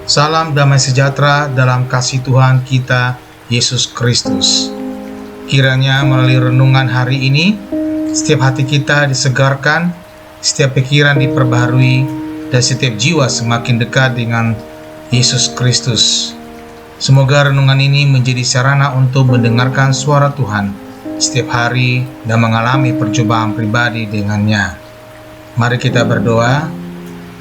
Salam damai sejahtera dalam kasih Tuhan kita, Yesus Kristus. Kiranya melalui renungan hari ini, setiap hati kita disegarkan, setiap pikiran diperbaharui, dan setiap jiwa semakin dekat dengan Yesus Kristus. Semoga renungan ini menjadi sarana untuk mendengarkan suara Tuhan setiap hari dan mengalami percobaan pribadi dengannya. Mari kita berdoa.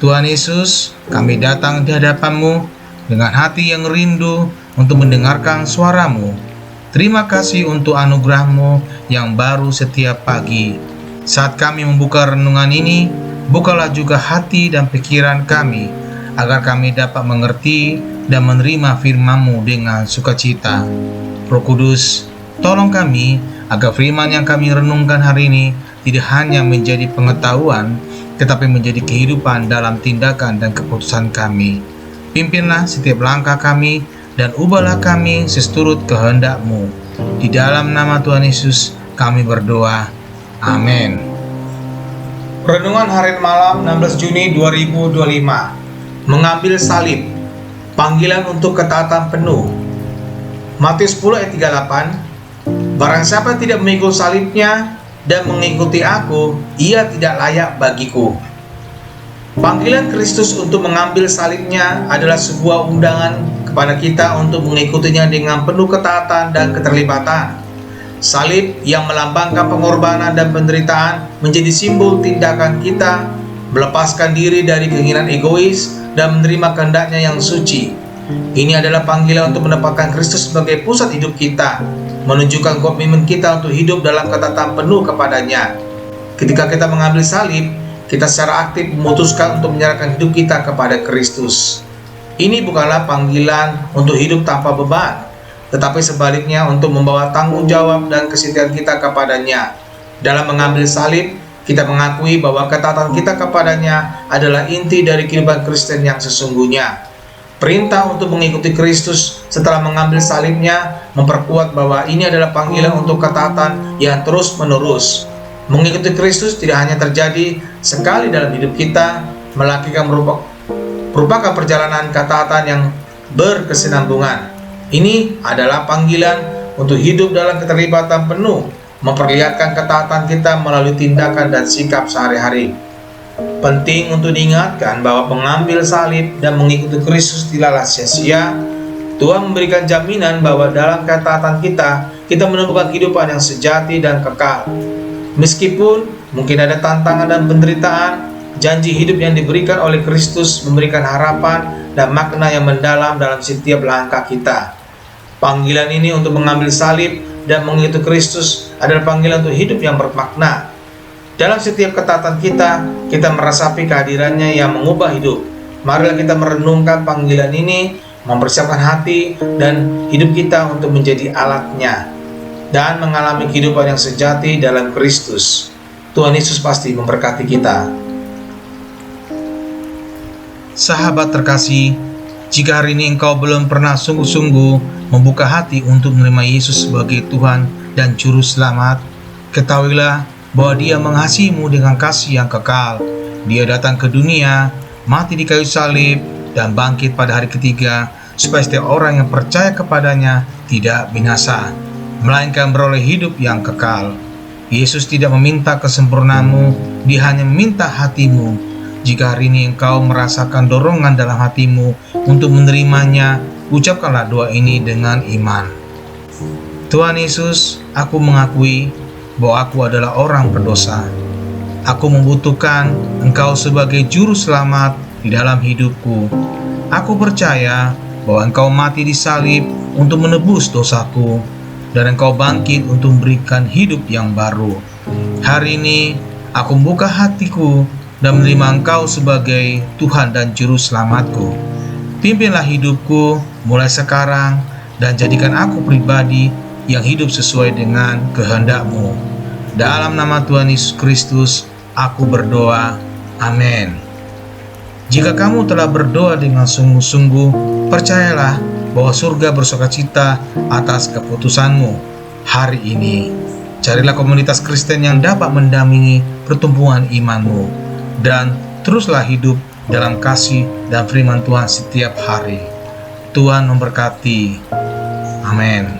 Tuhan Yesus, kami datang di hadapan-Mu dengan hati yang rindu untuk mendengarkan suara-Mu. Terima kasih untuk anugerah-Mu yang baru setiap pagi. Saat kami membuka renungan ini, bukalah juga hati dan pikiran kami, agar kami dapat mengerti dan menerima firman-Mu dengan sukacita. Roh Kudus, tolong kami agar firman yang kami renungkan hari ini tidak hanya menjadi pengetahuan, tetapi menjadi kehidupan dalam tindakan dan keputusan kami. Pimpinlah setiap langkah kami dan ubahlah kami seturut kehendak-Mu. Di dalam nama Tuhan Yesus kami berdoa. Amin. Renungan hari malam 16 Juni 2025. Mengambil salib. Panggilan untuk ketaatan penuh. Matius 10 ayat 38. Barang siapa tidak memikul salibnya dan mengikuti aku, ia tidak layak bagiku. Panggilan Kristus untuk mengambil salibnya adalah sebuah undangan kepada kita untuk mengikutinya dengan penuh ketaatan dan keterlibatan. Salib yang melambangkan pengorbanan dan penderitaan menjadi simbol tindakan kita melepaskan diri dari keinginan egois dan menerima kehendaknya yang suci. Ini adalah panggilan untuk menempatkan Kristus sebagai pusat hidup kita, menunjukkan komitmen kita untuk hidup dalam ketaatan penuh kepadanya. Ketika kita mengambil salib, kita secara aktif memutuskan untuk menyerahkan hidup kita kepada Kristus. Ini bukanlah panggilan untuk hidup tanpa beban, tetapi sebaliknya untuk membawa tanggung jawab dan kesetiaan kita kepadanya. Dalam mengambil salib, kita mengakui bahwa ketaatan kita kepadanya adalah inti dari kehidupan Kristen yang sesungguhnya. Perintah untuk mengikuti Kristus setelah mengambil salibnya memperkuat bahwa ini adalah panggilan untuk ketaatan yang terus-menerus. Mengikuti Kristus tidak hanya terjadi sekali dalam hidup kita, melakukan merupakan perjalanan ketaatan yang berkesinambungan. Ini adalah panggilan untuk hidup dalam keterlibatan penuh, memperlihatkan ketaatan kita melalui tindakan dan sikap sehari-hari. Penting untuk diingatkan bahwa mengambil salib dan mengikuti Kristus tidaklah sia-sia. Tuhan memberikan jaminan bahwa dalam ketaatan kita menemukan kehidupan yang sejati dan kekal. Meskipun mungkin ada tantangan dan penderitaan, janji hidup yang diberikan oleh Kristus memberikan harapan dan makna yang mendalam dalam setiap langkah kita. Panggilan ini untuk mengambil salib dan mengikuti Kristus adalah panggilan untuk hidup yang bermakna. Dalam setiap ketaatan kita meresapi kehadirannya yang mengubah hidup. Marilah kita merenungkan panggilan ini, mempersiapkan hati dan hidup kita untuk menjadi alatnya, dan mengalami kehidupan yang sejati dalam Kristus. Tuhan Yesus pasti memberkati kita. Sahabat terkasih, jika hari ini engkau belum pernah sungguh-sungguh membuka hati untuk menerima Yesus sebagai Tuhan dan Juru Selamat, ketahuilah bahwa Dia mengasihimu dengan kasih yang kekal. Dia datang ke dunia, mati di kayu salib, dan bangkit pada hari ketiga, supaya setiap orang yang percaya kepadanya tidak binasa, melainkan beroleh hidup yang kekal. Yesus tidak meminta kesempurnaanmu, Dia hanya meminta hatimu. Jika hari ini engkau merasakan dorongan dalam hatimu untuk menerimanya, ucapkanlah doa ini dengan iman. Tuhan Yesus, aku mengakui bahwa aku adalah orang berdosa. Aku membutuhkan Engkau sebagai Juru Selamat di dalam hidupku. Aku percaya bahwa Engkau mati di salib untuk menebus dosaku, dan Engkau bangkit untuk memberikan hidup yang baru. Hari ini aku membuka hatiku dan menerima Engkau sebagai Tuhan dan Juru Selamatku. Pimpinlah hidupku mulai sekarang, dan jadikan aku pribadi yang hidup sesuai dengan kehendak-Mu. Dalam nama Tuhan Yesus Kristus, aku berdoa. Amin. Jika kamu telah berdoa dengan sungguh-sungguh, percayalah bahwa surga bersukacita atas keputusanmu hari ini. Carilah komunitas Kristen yang dapat mendampingi pertumbuhan imanmu, dan teruslah hidup dalam kasih dan firman Tuhan setiap hari. Tuhan memberkati. Amin.